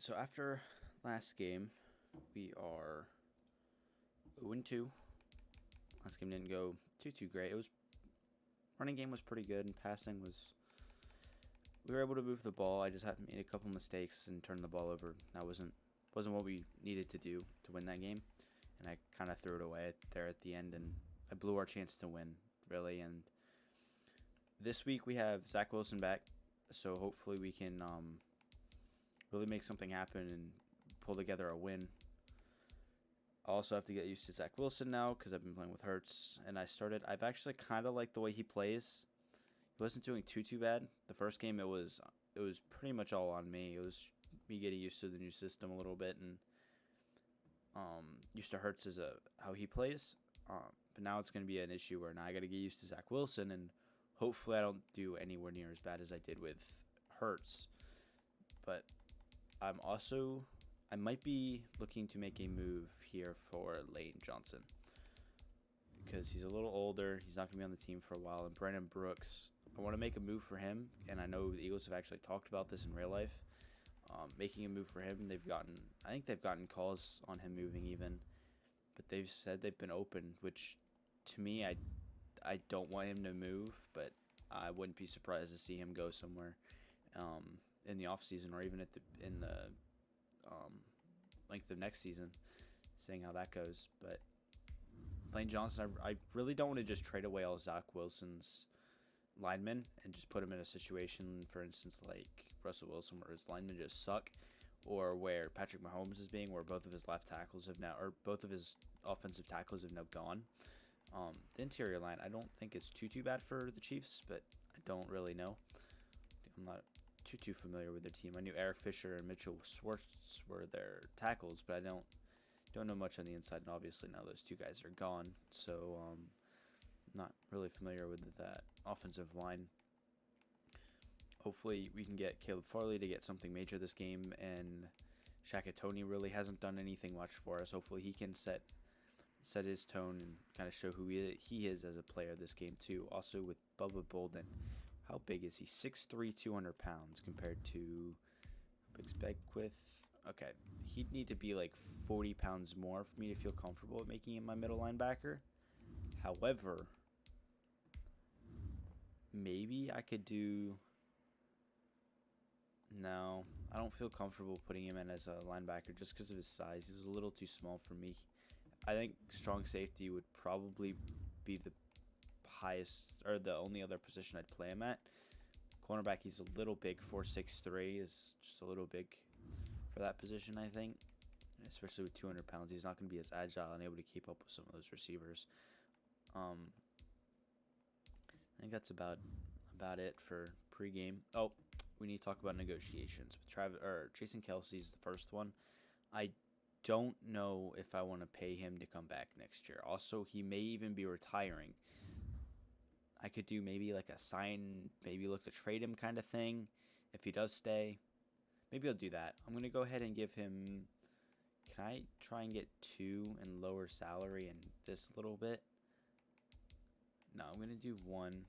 So after last game, we are 0-2. Last game didn't go too great. It was running game was pretty good, and passing was. We were able to move the ball. I just had made a couple mistakes and turned the ball over. That wasn't what we needed to do to win that game, and I kind of threw it away there at the end, and I blew our chance to win really. And this week we have Zach Wilson back, so hopefully we can really make something happen and pull together a win. I also have to get used to Zach Wilson now because I've been playing with Hurts, and I've actually kind of liked the way he plays. He wasn't doing too bad. The first game it was pretty much all on me. It was me getting used to the new system a little bit and used to Hurts as how he plays. But now it's going to be an issue where now I got to get used to Zach Wilson, and hopefully I don't do anywhere near as bad as I did with Hurts. But I might be looking to make a move here for Lane Johnson because he's a little older. He's not going to be on the team for a while. And Brandon Brooks, I want to make a move for him, and I know the Eagles have actually talked about this in real life. Making a move for him, I think they've gotten calls on him moving even, but they've said they've been open, which to me, I don't want him to move, but I wouldn't be surprised to see him go somewhere in the offseason or even in the the next season, seeing how that goes. But Lane Johnson, I really don't want to just trade away all Zach Wilson's linemen and just put him in a situation, for instance, like Russell Wilson, where his linemen just suck, or where Patrick Mahomes is being, where both of his left tackles have now, or both of his offensive tackles have now gone. The interior line, I don't think it's too bad for the Chiefs, but I don't really know. I'm not too familiar with their team. I knew Eric Fisher and Mitchell Schwartz were their tackles, but I don't know much on the inside, and obviously now those two guys are gone, so not really familiar with that offensive line. Hopefully we can get Caleb Farley to get something major this game, and Shakatoni really hasn't done anything much for us. Hopefully he can set his tone and kind of show who he is as a player this game too. Also with Bubba Bolden, how big is he? 6'3", 200 pounds compared to Biggs Beckwith. Okay, he'd need to be like 40 pounds more for me to feel comfortable with making him my middle linebacker. However, maybe I could do... No, I don't feel comfortable putting him in as a linebacker just because of his size. He's a little too small for me. I think strong safety would probably be the highest, or the only other position I'd play him at. Cornerback, he's a little big. 4'6", is just a little big for that position, I think. Especially with 200 pounds, he's not going to be as agile and able to keep up with some of those receivers. I think that's about it for pregame. Oh, we need to talk about negotiations with Jason Kelsey's the first one. I don't know if I want to pay him to come back next year. Also, he may even be retiring. I could do maybe like a sign, maybe look to trade him kind of thing. If he does stay, maybe I'll do that. I'm going to go ahead and give him... Can I try and get 2 and lower salary in this a little bit? No, I'm going to do 1.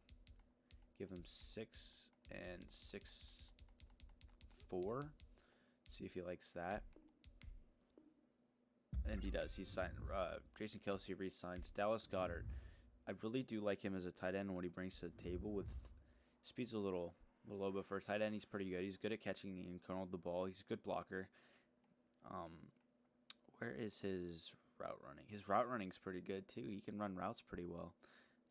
Give him 6 and 6, 4. See if he likes that. And he does. He's signed. Jason Kelsey re-signs. Dallas Goedert. I really do like him as a tight end and what he brings to the table. With speed's a little low, but for a tight end, he's pretty good. He's good at catching and controlling the ball. He's a good blocker. Where is his route running? His route running's pretty good too. He can run routes pretty well.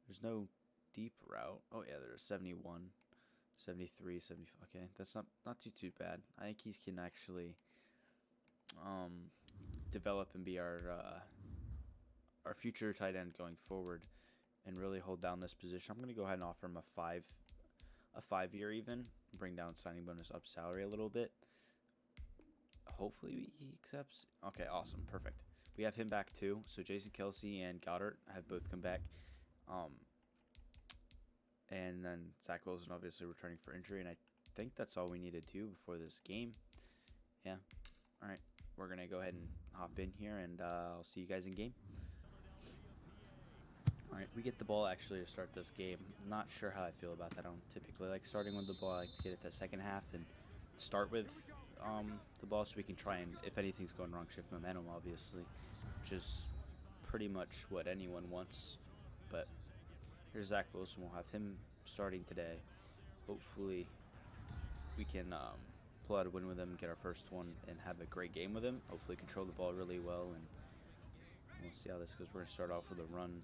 There's no deep route. Oh yeah, there's 71, 73, 75. Okay, that's not too bad. I think he can actually develop and be our future tight end going forward and really hold down this position. I'm going to go ahead and offer him a 5-year even, bring down signing bonus, up salary a little bit. Hopefully he accepts. Okay, awesome, perfect. We have him back too. So Jason Kelsey and Goddard have both come back. And then Zach Wilson obviously returning for injury, and I think that's all we need to do before this game. Yeah. All right. We're going to go ahead and hop in here, and I'll see you guys in game. All right, we get the ball actually to start this game. Not sure how I feel about that. I don't typically like starting with the ball. I like to get it the second half and start with the ball so we can try and, if anything's going wrong, shift momentum, obviously, which is pretty much what anyone wants. But here's Zach Wilson. We'll have him starting today. Hopefully we can pull out a win with him, get our first one, and have a great game with him. Hopefully control the ball really well, and we'll see how this goes. We're going to start off with a run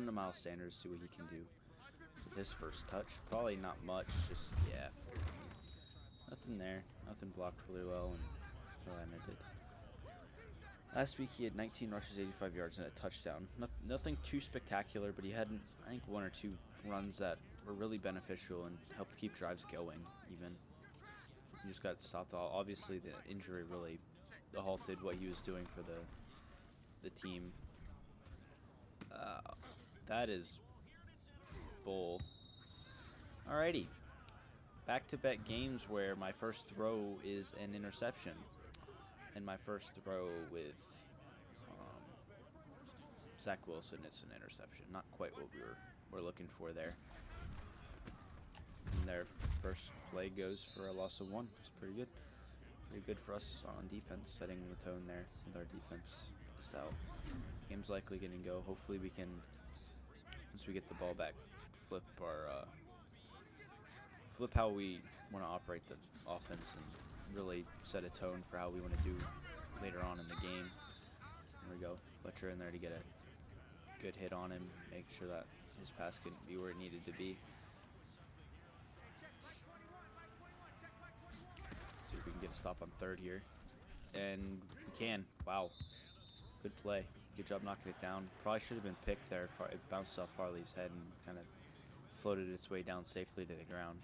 to Miles Sanders, see what he can do with his first touch. Probably not much, just, yeah, nothing there. Nothing blocked really well, and Atlanta did. Last week he had 19 rushes, 85 yards, and a touchdown. Nothing too spectacular, but he had, I think, 1 or 2 runs that were really beneficial and helped keep drives going, even. He just got stopped. Obviously, the injury really halted what he was doing for the team. That is bull. Alrighty. Back-to-back games where my first throw is an interception. And my first throw with Zach Wilson is an interception. Not quite what we were looking for there. And their first play goes for a loss of 1. It's pretty good. Pretty good for us on defense, setting the tone there with our defense style. Game's likely going to go. Hopefully we can, once we get the ball back, flip how we want to operate the offense and really set a tone for how we want to do later on in the game. There we go. Fletcher in there to get a good hit on him, make sure that his pass could be where it needed to be. See if we can get a stop on 3rd here. And we can. Wow. Good play. Good job knocking it down. Probably should have been picked there. It bounced off Farley's head and kind of floated its way down safely to the ground.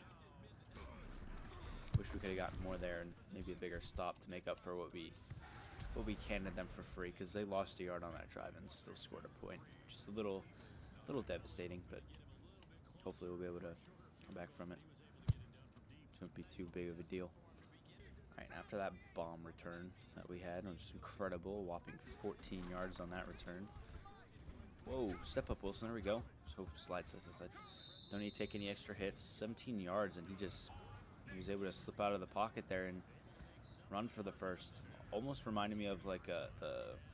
Wish we could have gotten more there and maybe a bigger stop to make up for what we canned them for free, because they lost a yard on that drive and still scored a point. Just a little devastating, but hopefully we'll be able to come back from it. Shouldn't be too big of a deal. Alright, after that bomb return that we had, it was incredible, a whopping 14 yards on that return. Whoa, step up, Wilson, there we go. So slide says I said, don't need to take any extra hits. 17 yards, and he was able to slip out of the pocket there and run for the first. Almost reminded me of like the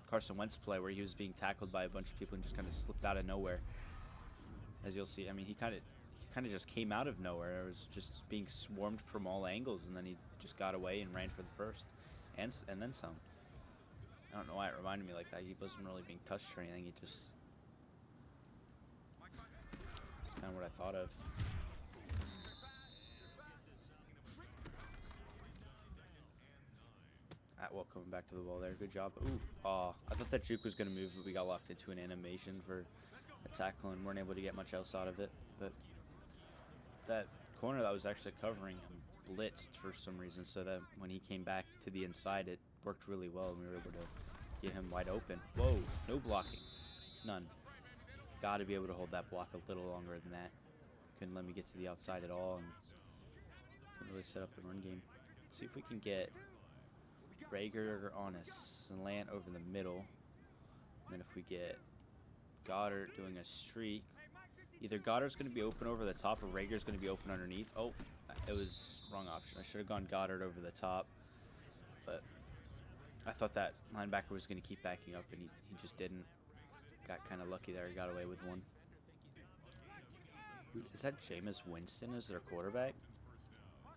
Carson Wentz play where he was being tackled by a bunch of people and just kind of slipped out of nowhere. As you'll see, I mean, he kind of just came out of nowhere. It was just being swarmed from all angles, and then he just got away and ran for the first, and then some. I don't know why it reminded me like that. He wasn't really being touched or anything. It's kind of what I thought of. Atwell coming back to the ball there. Good job. Ooh, I thought that juke was going to move, but we got locked into an animation for a tackle and weren't able to get much else out of it. But that corner that was actually covering him blitzed for some reason, so that when he came back to the inside, it worked really well, and we were able to get him wide open. Whoa, no blocking. None. Got to be able to hold that block a little longer than that. Couldn't let me get to the outside at all, and couldn't really set up the run game. Let's see if we can get Rager on a slant over the middle. And then if we get Goddard doing a streak, either Goddard's going to be open over the top or Rager's going to be open underneath. Oh, it was wrong option. I should have gone Goddard over the top, but I thought that linebacker was going to keep backing up, and he just didn't. Got kind of lucky there. He got away with one. Is that Jameis Winston as their quarterback?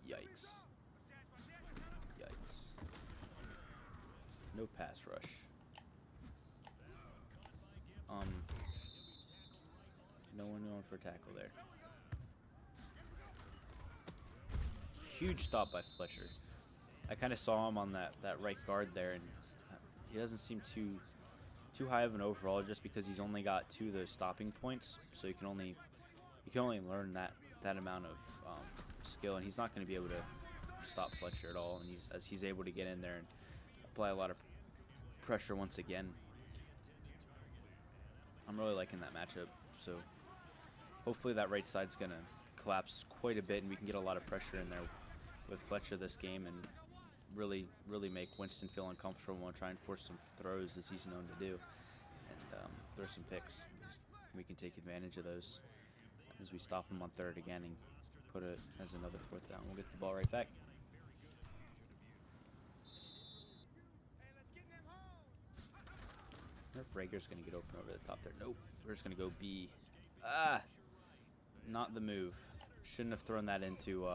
Yikes. Yikes. No pass rush. No one going for a tackle there. Huge stop by Fletcher. I kind of saw him on that right guard there, and he doesn't seem too high of an overall, just because he's only got 2 of those stopping points, so you can only learn that amount of skill, and he's not going to be able to stop Fletcher at all. And he's able to get in there and apply a lot of pressure once again. I'm really liking that matchup, so hopefully that right side's going to collapse quite a bit, and we can get a lot of pressure in there with Fletcher this game, and really make Winston feel uncomfortable and try and force some throws, as he's known to do, and throw some picks. We can take advantage of those as we stop him on 3rd again and put it as another 4th down. We'll get the ball right back. wonder if Rager's going to get open over the top there. Nope. We're just going to go B. Ah! Not the move. Shouldn't have thrown that into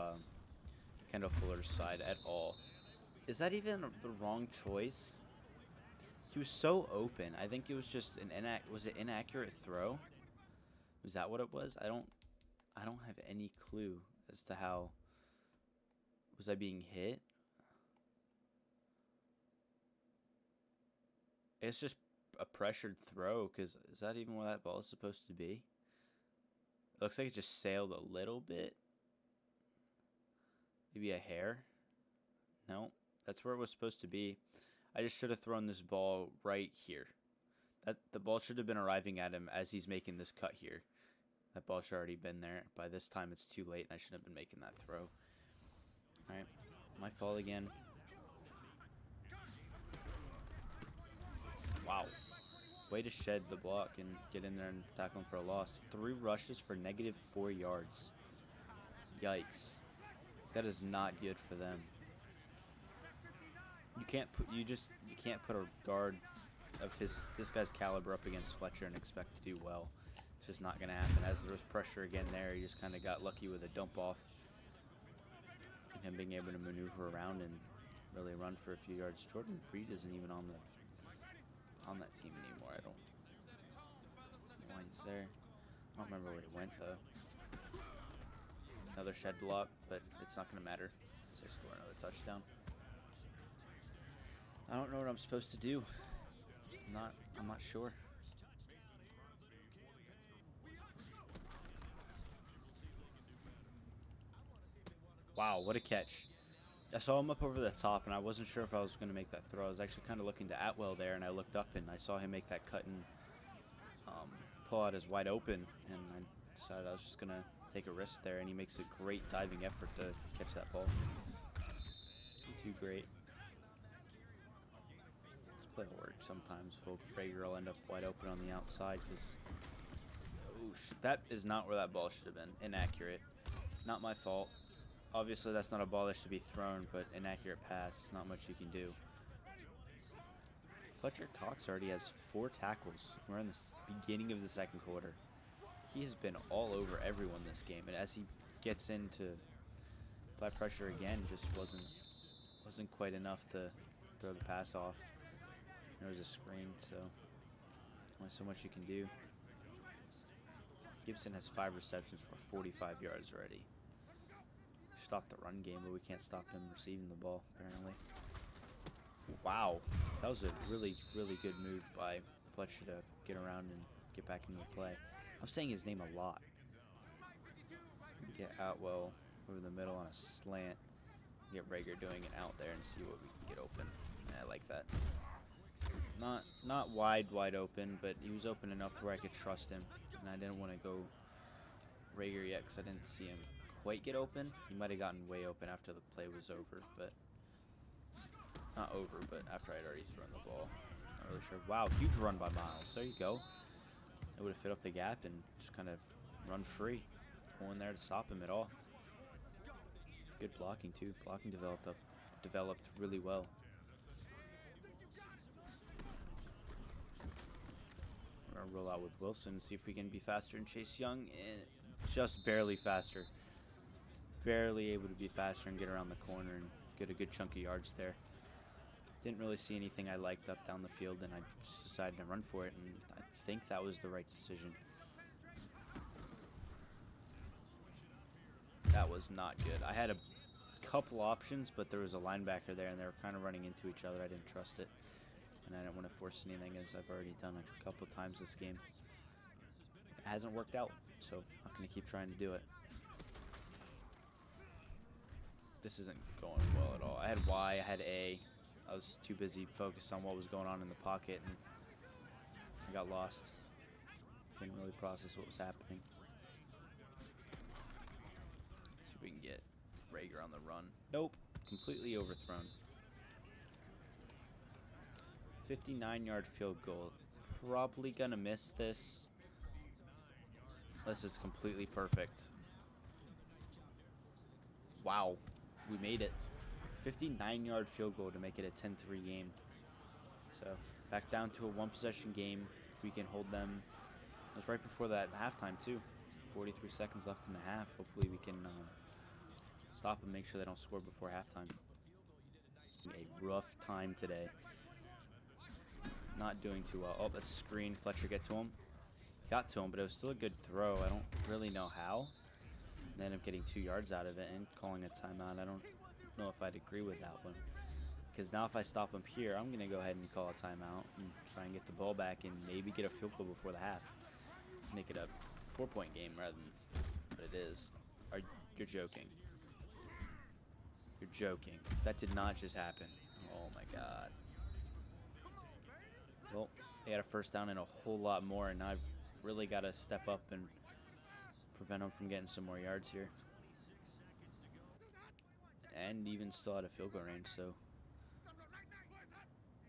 Kendall Fuller's side at all. Is that even the wrong choice? He was so open. I think it was just an inaccurate throw? Was that what it was? I don't have any clue as to how. Was I being hit? It's just a pressured throw, because is that even where that ball is supposed to be? It looks like it just sailed a little bit. Maybe a hair? No, that's where it was supposed to be. I just should have thrown this ball right here. The ball should have been arriving at him as he's making this cut here. That ball should have already been there. By this time, it's too late, and I shouldn't have been making that throw. All right, my fault again. Wow. Way to shed the block and get in there and tackle him for a loss. 3 rushes for -4 yards. Yikes. That is not good for them. You can't put a guard of this guy's caliber up against Fletcher and expect to do well. It's just not going to happen. As there was pressure again there, he just kind of got lucky with a dump off. And him being able to maneuver around and really run for a few yards. Jordan Reed isn't even on that team anymore. I don't know why he's there. I don't remember where he went though. Another shed block, but it's not going to matter because I score another touchdown. I don't know what I'm supposed to do. I'm not sure. Wow, what a catch. I saw him up over the top, and I wasn't sure if I was going to make that throw. I was actually kind of looking to Atwell there, and I looked up, and I saw him make that cut and pull out his wide open, and I decided I was just going to take a risk there, and he makes a great diving effort to catch that ball. Too great. This play will work sometimes. Rager will end up wide open on the outside because that is not where that ball should have been. Inaccurate. Not my fault. Obviously, that's not a ball that should be thrown, but inaccurate pass. Not much you can do. Fletcher Cox already has 4 tackles. We're in the beginning of the second quarter. He has been all over everyone this game, and as he gets into apply pressure again, just wasn't quite enough to throw the pass off. There was a screen, so only so much you can do. Gibson has 5 receptions for 45 yards already. Stop the run game, but we can't stop him receiving the ball, apparently. Wow, that was a really, really good move by Fletcher to get around and get back into the play. I'm saying his name a lot. Get Outwell over the middle on a slant. Get Rager doing it out there and see what we can get open. Yeah, I like that. Not wide open, but he was open enough to where I could trust him. And I didn't want to go Rager yet because I didn't see him quite get open. He might have gotten way open after the play was over, but not over, but after I'd already thrown the ball. Not really sure. Wow, huge run by Miles. There you go. It would have fit up the gap and just kind of run free. No one there to stop him at all. Good blocking too. Blocking developed really well. We're gonna roll out with Wilson, see if we can be faster than Chase Young, and just barely faster. Barely able to be faster and get around the corner and get a good chunk of yards there. Didn't really see anything I liked up down the field, and I just decided to run for it, and I think that was the right decision. That was not good. I had a couple options, but there was a linebacker there, and they were kind of running into each other. I didn't trust it, and I didn't want to force anything, as I've already done a couple times this game. It hasn't worked out, so I'm going to keep trying to do it. This isn't going well at all. I had Y, I had A. I was too busy focused on what was going on in the pocket, and I got lost. Didn't really process what was happening. See if we can get Rager on the run. Nope. Completely overthrown. 59-yard field goal. Probably gonna miss this. Unless it's completely perfect. Wow. We made it. 59-yard field goal to make it a 10-3 game. So back down to a one-possession game. If we can hold them. It was right before that halftime too. 43 seconds left in the half. Hopefully we can stop them, make sure they don't score before halftime. A rough time today. Not doing too well. Oh, that's a screen. Fletcher get to him. Got to him, but it was still a good throw. I don't really know how. They ended up getting 2 yards out of it and calling a timeout. I don't know if I'd agree with that one. Because now if I stop them here, I'm going to go ahead and call a timeout and try and get the ball back and maybe get a field goal before the half. Make it a 4-point game rather than what it is. You're joking. You're joking. That did not just happen. Oh my god. Well, they had a first down and a whole lot more, and I've really got to step up and prevent them from getting some more yards here. And even still out of field goal range, so.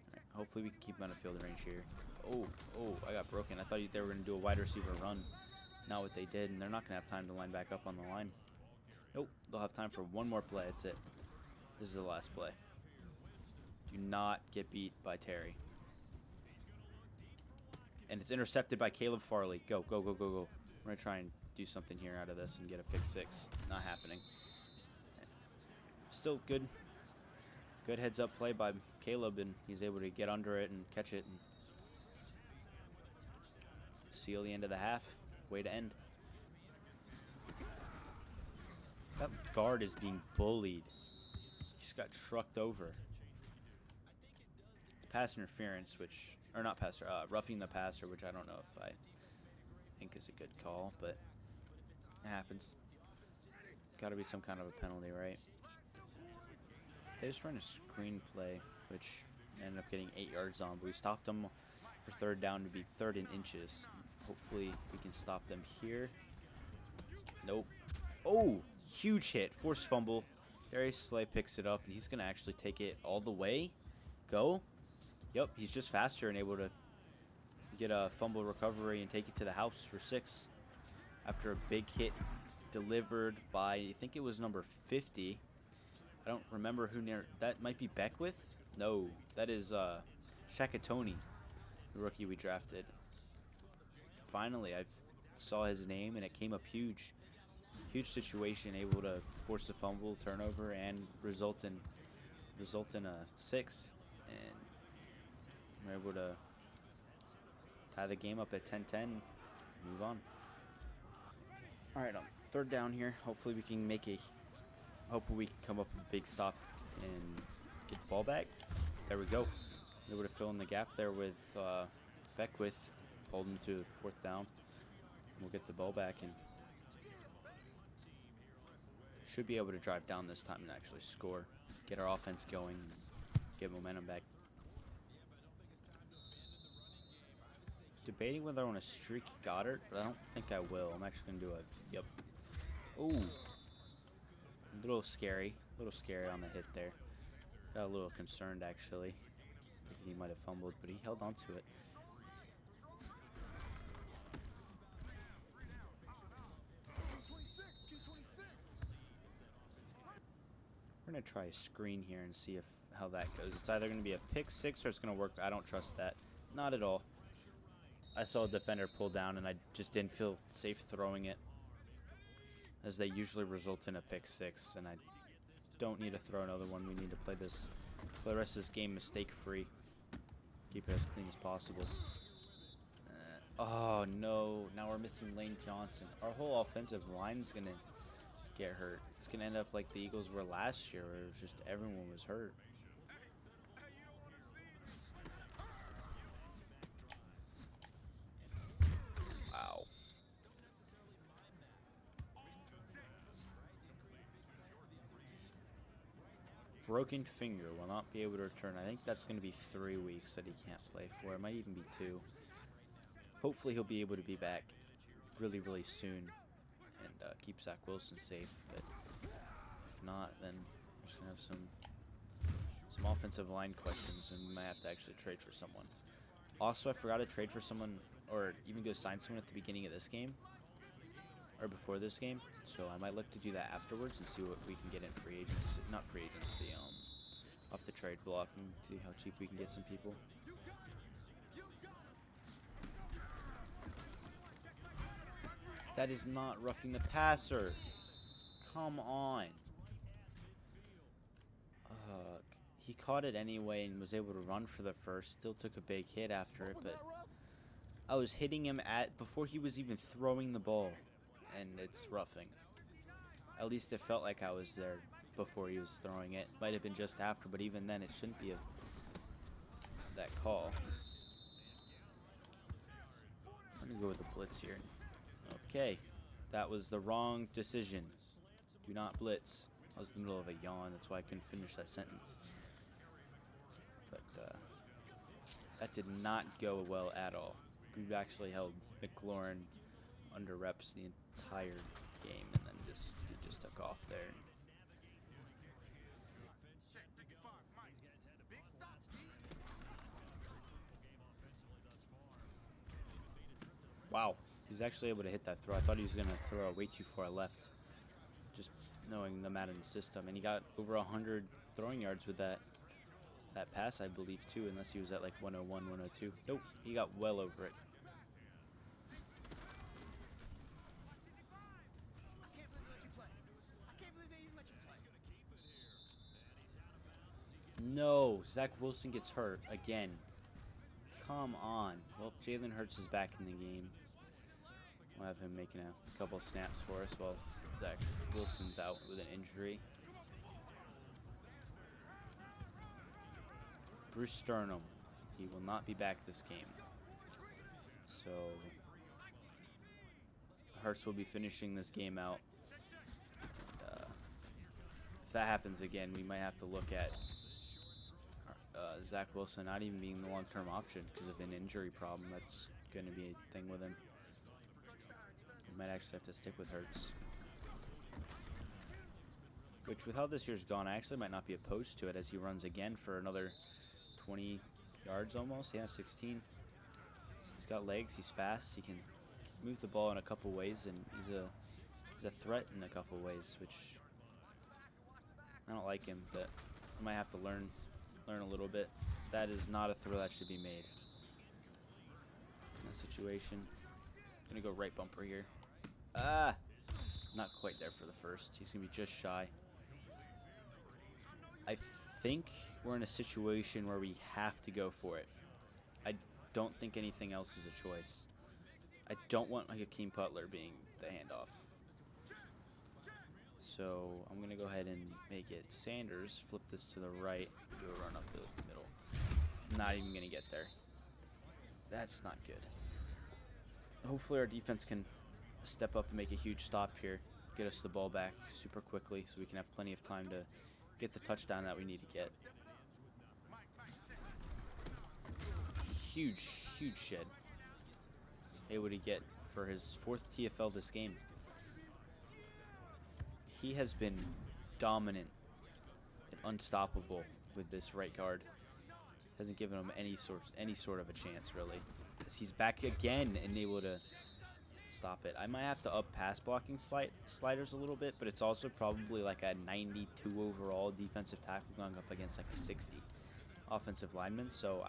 Alright, hopefully we can keep them out of field range here. Oh, I got broken. I thought they were going to do a wide receiver run. Not what they did, and they're not going to have time to line back up on the line. Nope, they'll have time for one more play. That's it. This is the last play. Do not get beat by Terry. And it's intercepted by Caleb Farley. Go, go, go, go, go. We're going to try and do something here out of this and get a pick 6. Not happening. Still good. Good heads-up play by Caleb, and he's able to get under it and catch it and seal the end of the half. Way to end. That guard is being bullied. He just got trucked over. It's pass interference, which, or not passer, roughing the passer, which I don't know if I think is a good call, but it happens. Got to be some kind of a penalty, right? They just ran a screen play, which ended up getting 8 yards on, but we stopped them for 3rd down to be 3rd and inches. Hopefully we can stop them here. Nope. Oh, huge hit. Forced fumble. Darius Slay picks it up, and he's going to actually take it all the way. Go. Yep, he's just faster and able to get a fumble recovery and take it to the house for 6. After a big hit delivered by, I think it was number 50. I don't remember who near. That might be Beckwith? No, that is Shakatoni, the rookie we drafted. Finally, I saw his name, and it came up huge. Huge situation, able to force a fumble, turnover, and result in a 6. And we're able to tie the game up at 10-10, move on. All right, on 3rd down here, hopefully we can come up with a big stop and get the ball back. There we go. Able to fill in the gap there with Beckwith, hold him to 4th down. We'll get the ball back and should be able to drive down this time and actually score. Get our offense going, get momentum back. Debating whether I want to streak Goddard, but I don't think I will. I'm actually going to do a, yep. Ooh. A little scary on the hit there. Got a little concerned actually. Thinking he might have fumbled, but he held on to it. We're gonna try a screen here and see how that goes. It's either gonna be a pick 6 or it's gonna work. I don't trust that. Not at all. I saw a defender pull down and I just didn't feel safe throwing it, as they usually result in a pick 6, and I don't need to throw another one. We need to play the rest of this game mistake-free. Keep it as clean as possible. Oh no, now we're missing Lane Johnson. Our whole offensive line is gonna get hurt. It's gonna end up like the Eagles were last year, where it was just everyone was hurt. Wow. Broken finger, will not be able to return. I think that's going to be 3 weeks that he can't play for. It might even be 2. Hopefully he'll be able to be back really, really soon and keep Zach Wilson safe. But if not, then we're just going to have some offensive line questions, and we might have to actually trade for someone. Also, I forgot to trade for someone, or even go sign someone at the beginning of this game, or before this game, so I might look to do that afterwards and see what we can get in free agency, not free agency, off the trade block and see how cheap we can get some people. That is not roughing the passer. Come on. He caught it anyway and was able to run for the first. Still took a big hit after it, but I was hitting him before he was even throwing the ball, and it's roughing. At least it felt like I was there before he was throwing it. Might have been just after, but even then it shouldn't be that call. I'm gonna go with the blitz here. Okay, that was the wrong decision. Do not blitz. I was in the middle of a yawn, that's why I couldn't finish that sentence. But that did not go well at all. We've actually held McLaurin under reps the entire game, and then he just took off there. Wow, he was actually able to hit that throw. I thought he was going to throw way too far left, just knowing the Madden system. And he got over 100 throwing yards with that pass, I believe, too, unless he was at like 101, 102. Nope, he got well over it. No, Zach Wilson gets hurt again. Come on. Well, Jalen Hurts is back in the game. We'll have him making a couple snaps for us while Zach Wilson's out with an injury. Bruce Sternum, he will not be back this game. So Hurts will be finishing this game out. If that happens again, we might have to look at Zach Wilson not even being the long-term option because of an injury problem. That's going to be a thing with him. We might actually have to stick with Hurts. Which, with how this year's gone, I actually might not be opposed to it as he runs again for another 20 yards almost. Yeah, 16. He's got legs. He's fast. He can move the ball in a couple ways, and he's a threat in a couple ways, which I don't like him, but I might have to learn a little bit. That is not a throw that should be made in that situation. Gonna go right bumper here. Not quite there for the first. He's gonna be just shy. I think we're in a situation where we have to go for it. I don't think anything else is a choice. I don't want Hakeem Cutler being the handoff. So I'm going to go ahead and make it Sanders, flip this to the right, do a run up the middle. Not even going to get there. That's not good. Hopefully our defense can step up and make a huge stop here, get us the ball back super quickly so we can have plenty of time to get the touchdown that we need to get. Huge shed. Able to get for his 4th TFL this game. He has been dominant and unstoppable with this right guard. Hasn't given him any sort of a chance, really. As he's back again and able to stop it. I might have to up pass blocking sliders a little bit, but it's also probably like a 92 overall defensive tackle going up against like a 60 offensive lineman, so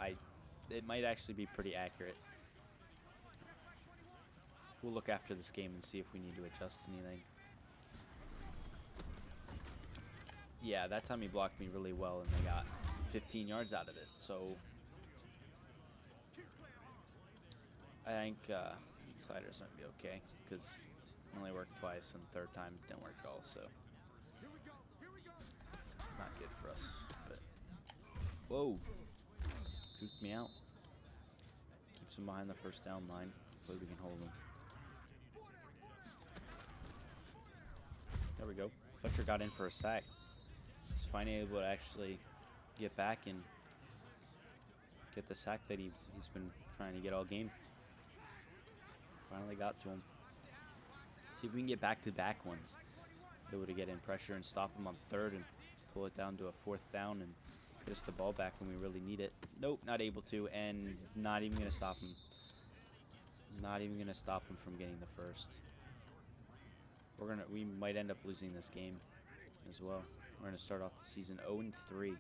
it might actually be pretty accurate. We'll look after this game and see if we need to adjust anything. Yeah, that time he blocked me really well and they got 15 yards out of it, so I think sliders might be okay because it only worked twice and the third time it didn't work at all, so not good for us. But whoa, juked me out. Keeps him behind the first down line. Hopefully we can hold him. There we go. Fletcher got in for a sack. He's finally able to actually get back and get the sack that he's been trying to get all game. Finally got to him. See if we can get back-to-back ones. Able to get in pressure and stop him on 3rd and pull it down to a 4th down and get us the ball back when we really need it. Nope, not able to, and not even going to stop him. Not even going to stop him from getting the first. We might end up losing this game as well. We're going to start off the season 0-3.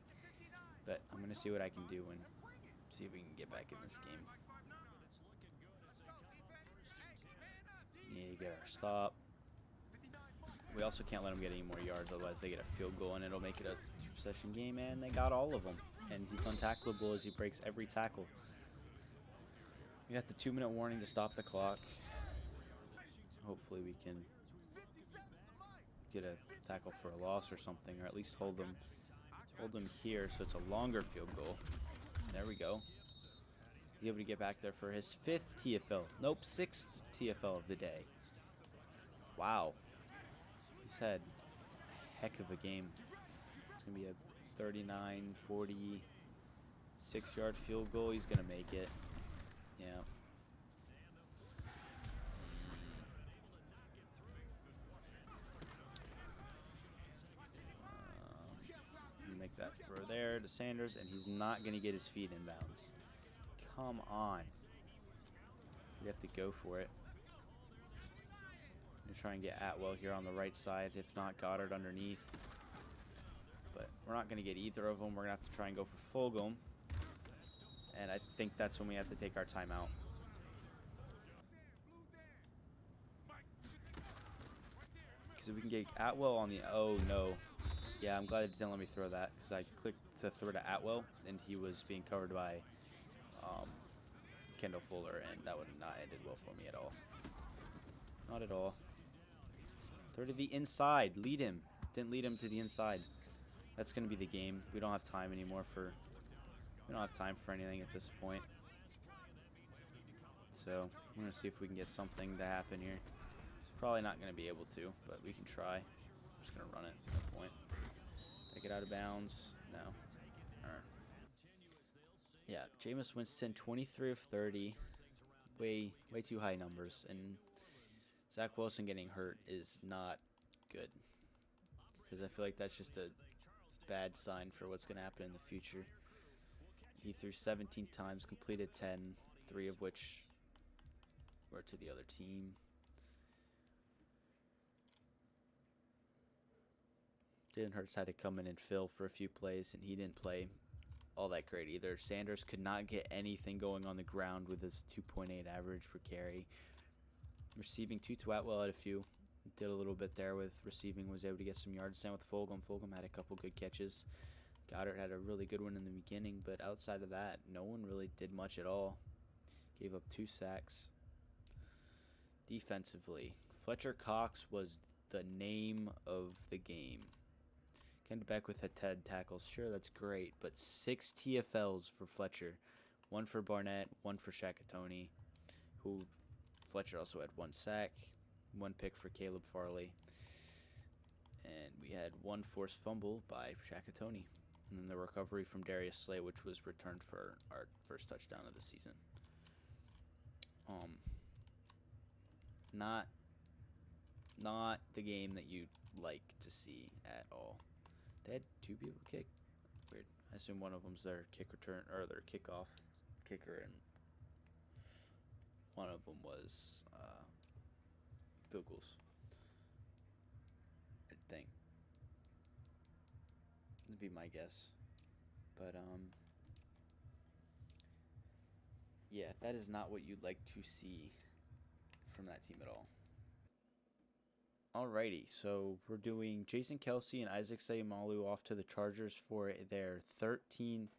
But I'm going to see what I can do and see if we can get back in this game. We need to get our stop. We also can't let them get any more yards, otherwise they get a field goal and it'll make it a two-possession game, and they got all of them. And he's untackleable as he breaks every tackle. We got the 2-minute warning to stop the clock. Hopefully we can get a tackle for a loss or something, or at least hold them here so it's a longer field goal. There we go. He's able to get back there for his 5th TFL. Nope, 6th TFL of the day. Wow. He's had a heck of a game. It's going to be a 39, 40, 6-yard field goal. He's going to make it. Yeah. Make that throw there to Sanders, and he's not going to get his feet in bounds. Come on. We have to go for it. I'm going to try and get Atwell here on the right side, if not Goddard underneath. But we're not going to get either of them. We're going to have to try and go for Fulgham. And I think that's when we have to take our timeout. Because if we can get Atwell on the... Oh, no. Yeah, I'm glad it didn't let me throw that, because I clicked to throw to Atwell, and he was being covered by Kendall Fuller, and that would not ended well for me at all. Not at all. Throw to the inside. Lead him. Didn't lead him to the inside. That's going to be the game. We don't have time anymore for... We don't have time for anything at this point. So, I'm going to see if we can get something to happen here. Probably not going to be able to, but we can try. I'm just going to run it at that point. Take it out of bounds. No. Alright. Yeah, Jameis Winston, 23 of 30. Way too high numbers. And Zach Wilson getting hurt is not good. Because I feel like that's just a bad sign for what's going to happen in the future. He threw 17 times, completed 10, 3 of which were to the other team. Jalen Hurts had to come in and fill for a few plays, and he didn't play all that great either. Sanders could not get anything going on the ground with his 2.8 average per carry. Receiving, Tutu Atwell had a few. Did a little bit there with receiving, was able to get some yards. Same with Fulgham. Fulgham had a couple good catches. Goddard had a really good one in the beginning, but outside of that, no one really did much at all. Gave up 2 sacks. Defensively, Fletcher Cox was the name of the game. Ken Beck with 10 tackles. Sure, that's great, but 6 TFLs for Fletcher. 1 for Barnett, 1 for Shakatoni, who Fletcher also had 1 sack, 1 pick for Caleb Farley. And we had 1 forced fumble by Shakatoni. And then the recovery from Darius Slay, which was returned for our first touchdown of the season. Not the game that you'd like to see at all. They had 2 people kick. Weird. I assume one of them's their kick return or their kickoff kicker, and one of them was field goals. I think. That'd be my guess. But yeah, that is not what you'd like to see from that team at all. Alrighty, so we're doing Jason Kelsey and Isaac Seumalo off to the Chargers for their 13th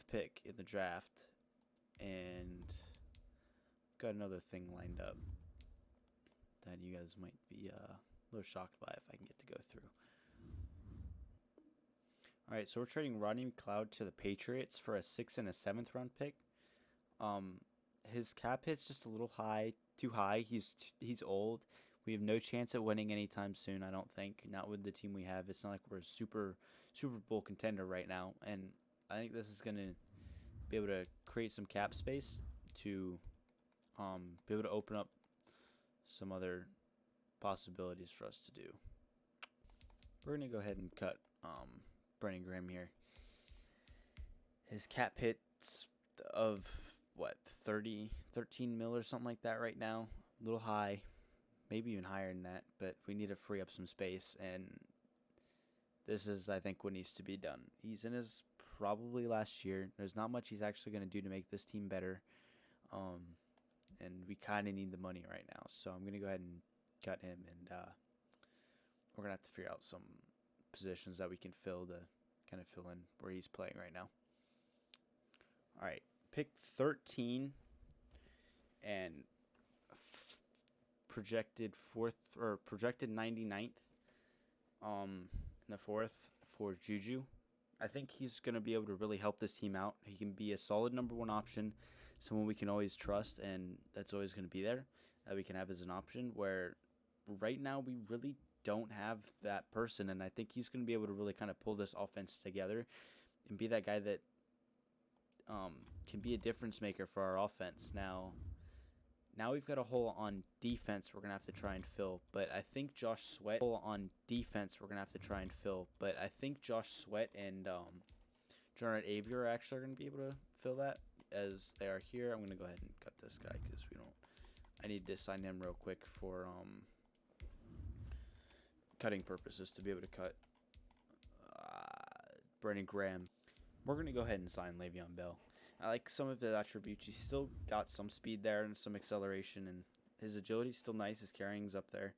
pick in the draft. And got another thing lined up that you guys might be a little shocked by if I can get to go through. Alright, so we're trading Rodney McLeod to the Patriots for a 6th and a 7th round pick. His cap hit's just a little too high. He's old. We have no chance at winning anytime soon, I don't think. Not with the team we have. It's not like we're a Super Bowl contender right now. And I think this is going to be able to create some cap space to be able to open up some other possibilities for us to do. We're going to go ahead and cut Brandon Graham here. His cap hits of, 13 mil or something like that right now. A little high. Maybe even higher than that, but we need to free up some space, and this is, I think, what needs to be done. He's in his probably last year. There's not much he's actually going to do to make this team better. And we kind of need the money right now. So I'm going to go ahead and cut him. And we're going to have to figure out some positions that we can fill to kind of fill in where he's playing right now. All right. Pick 13 and projected 99th in the 4th for Juju. I think he's going to be able to really help this team out. He can be a solid number 1 option, someone we can always trust, and that's always going to be there, that we can have as an option, where right now we really don't have that person, and I think he's going to be able to really kind of pull this offense together and be that guy that can be a difference maker for our offense. Now we've got a hole on defense we're going to have to try and fill, but I think Josh Sweat and Jarrett Avier are actually going to be able to fill that as they are here. I'm going to go ahead and cut this guy because I need to sign him real quick for cutting purposes to be able to cut Brandon Graham. We're going to go ahead and sign Le'Veon Bell. I like some of the attributes. He's still got some speed there and some acceleration, and his agility's still nice. His carrying's up there.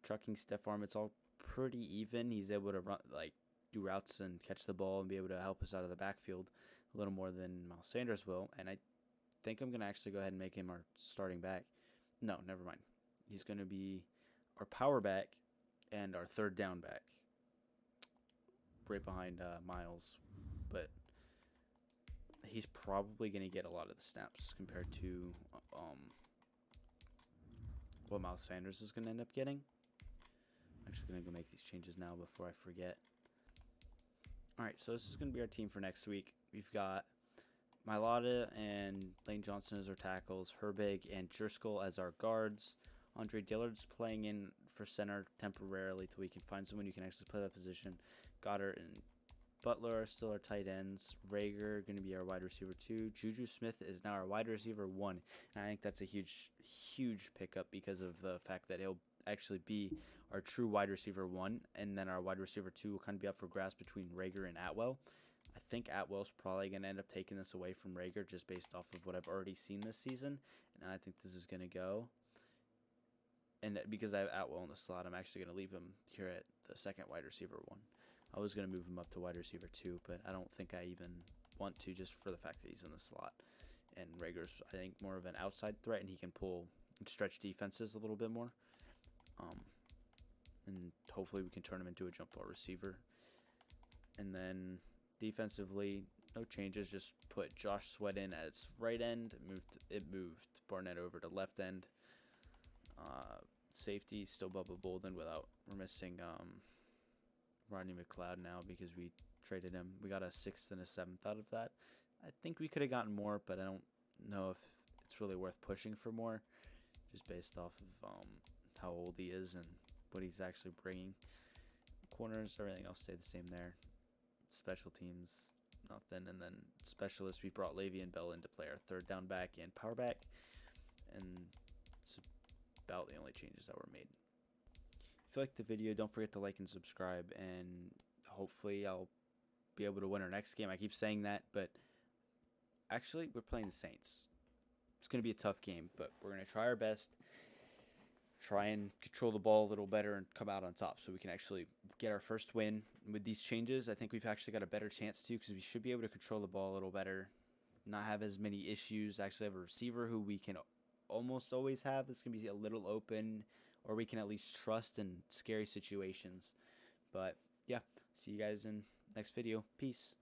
Trucking, stiff arm, it's all pretty even. He's able to run, do routes and catch the ball and be able to help us out of the backfield a little more than Miles Sanders will. And I think I'm going to actually go ahead and make him our starting back. No, never mind. He's going to be our power back and our third down back, right behind Miles. But he's probably going to get a lot of the snaps compared to what Miles Sanders is going to end up getting. I'm actually going to go make these changes now before I forget. All right, so this is going to be our team for next week. We've got Mailata and Lane Johnson as our tackles, Herbig and Driscoll as our guards. Andre Dillard's playing in for center temporarily till we can find someone who can actually play that position. Goddard and Butler are still our tight ends. Rager going to be our wide receiver 2. Juju Smith is now our wide receiver 1. And I think that's a huge pickup because of the fact that he'll actually be our true wide receiver 1. And then our wide receiver 2 will kind of be up for grabs between Rager and Atwell. I think Atwell's probably going to end up taking this away from Rager just based off of what I've already seen this season. And I think this is going to go. And because I have Atwell in the slot, I'm actually going to leave him here at the second wide receiver 1. I was going to move him up to wide receiver 2, but I don't think I even want to just for the fact that he's in the slot. And Rager's, I think, more of an outside threat, and he can pull and stretch defenses a little bit more. And hopefully we can turn him into a jump ball receiver. And then defensively, no changes. Just put Josh Sweat in as right end. It moved Barnett over to left end. Safety, still Bubba Bolden we're missing Rodney McLeod now because we traded him. We got a 6th and a 7th out of that. I think we could have gotten more, but I don't know if it's really worth pushing for more just based off of how old he is and what he's actually bringing. Corners, everything else stayed the same there. Special teams, nothing. And then specialists, we brought Le'Veon Bell into play, our third down back and power back. And it's about the only changes that were made. If you liked the video, don't forget to like and subscribe, and hopefully I'll be able to win our next game. I keep saying that, but actually we're playing the Saints. It's going to be a tough game, but we're going to try our best, try and control the ball a little better and come out on top so we can actually get our first win. With these changes, I think we've actually got a better chance to because we should be able to control the ball a little better, not have as many issues, actually have a receiver who we can almost always have that's going to be a little open, or we can at least trust in scary situations. But yeah, see you guys in next video. Peace.